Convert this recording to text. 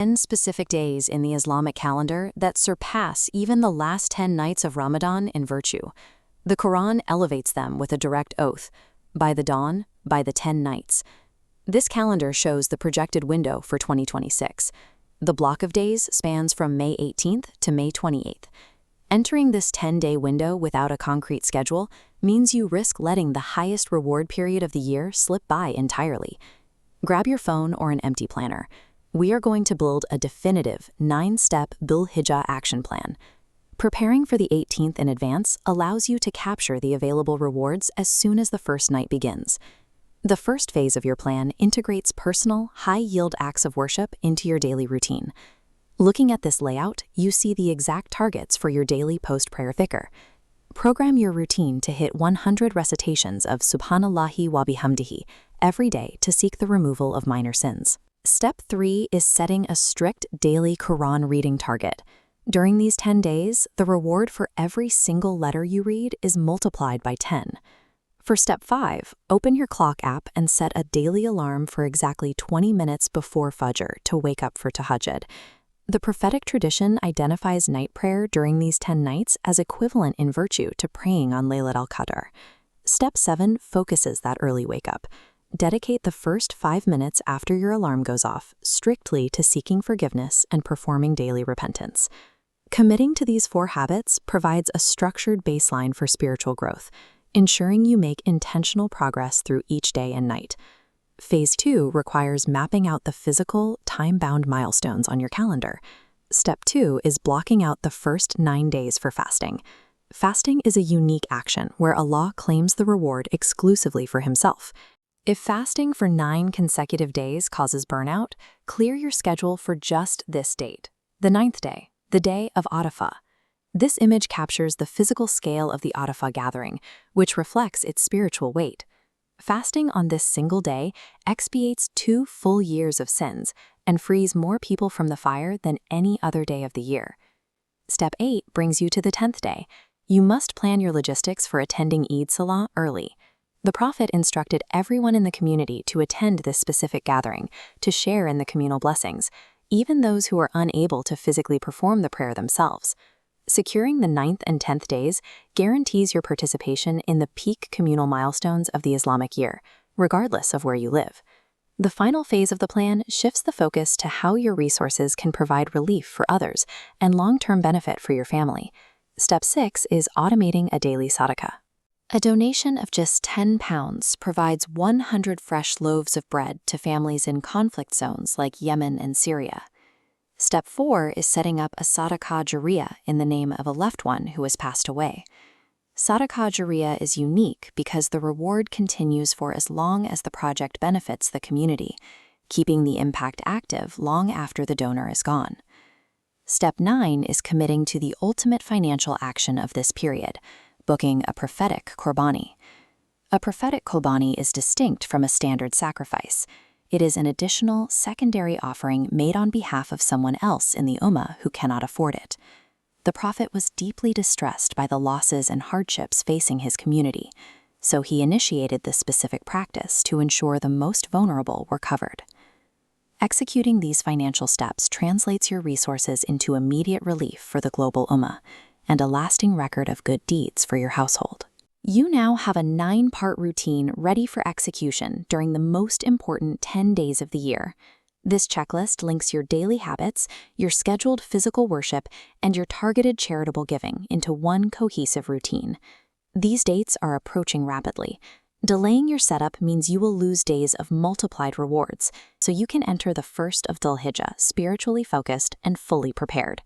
10 specific days in the Islamic calendar that surpass even the last 10 nights of Ramadan in virtue. The Quran elevates them with a direct oath, by the dawn, by the 10 nights. This calendar shows the projected window for 2026. The block of days spans from May 18th to May 28th. Entering this 10-day window without a concrete schedule means you risk letting the highest reward period of the year slip by entirely. Grab your phone or an empty planner. We are going to build a definitive 9-step Dhul Hijjah action plan. Preparing for the 18th in advance allows you to capture the available rewards as soon as the first night begins. The first phase of your plan integrates personal, high-yield acts of worship into your daily routine. Looking at this layout, you see the exact targets for your daily post-prayer dhikr. Program your routine to hit 100 recitations of Subhanallahi wa bihamdihi every day to seek the removal of minor sins. Step 3 is setting a strict daily Quran reading target. During these 10 days, the reward for every single letter you read is multiplied by 10. For step 5, open your clock app and set a daily alarm for exactly 20 minutes before Fajr to wake up for Tahajjud. The prophetic tradition identifies night prayer during these 10 nights as equivalent in virtue to praying on Laylat al-Qadr. Step 7 focuses that early wake-up. Dedicate the first 5 minutes after your alarm goes off strictly to seeking forgiveness and performing daily repentance. Committing to these 4 habits provides a structured baseline for spiritual growth, ensuring you make intentional progress through each day and night. Phase 2 requires mapping out the physical, time-bound milestones on your calendar. Step 2 is blocking out the first 9 days for fasting. Fasting is a unique action where Allah claims the reward exclusively for himself. If fasting for 9 consecutive days causes burnout, clear your schedule for just this date, the 9th day, the day of Arafah. This image captures the physical scale of the Arafah gathering, which reflects its spiritual weight. Fasting on this single day expiates 2 full years of sins and frees more people from the fire than any other day of the year. Step 8 brings you to the 10th day. You must plan your logistics for attending Eid Salah early. The Prophet instructed everyone in the community to attend this specific gathering, to share in the communal blessings, even those who are unable to physically perform the prayer themselves. Securing the 9th and 10th days guarantees your participation in the peak communal milestones of the Islamic year, regardless of where you live. The final phase of the plan shifts the focus to how your resources can provide relief for others and long-term benefit for your family. Step 6 is automating a daily sadaqah. A donation of just £10 provides 100 fresh loaves of bread to families in conflict zones like Yemen and Syria. Step 4 is setting up a sadaqah jariyah in the name of a loved one who has passed away. Sadaqah jariyah is unique because the reward continues for as long as the project benefits the community, keeping the impact active long after the donor is gone. Step 9 is committing to the ultimate financial action of this period, booking a prophetic qurbani. A prophetic qurbani is distinct from a standard sacrifice. It is an additional, secondary offering made on behalf of someone else in the Ummah who cannot afford it. The Prophet was deeply distressed by the losses and hardships facing his community, so he initiated this specific practice to ensure the most vulnerable were covered. Executing these financial steps translates your resources into immediate relief for the global Ummah and a lasting record of good deeds for your household. You now have a 9-part routine ready for execution during the most important 10 days of the year. This checklist links your daily habits, your scheduled physical worship, and your targeted charitable giving into one cohesive routine. These dates are approaching rapidly. Delaying your setup means you will lose days of multiplied rewards, so you can enter the first of Dhul Hijjah spiritually focused and fully prepared.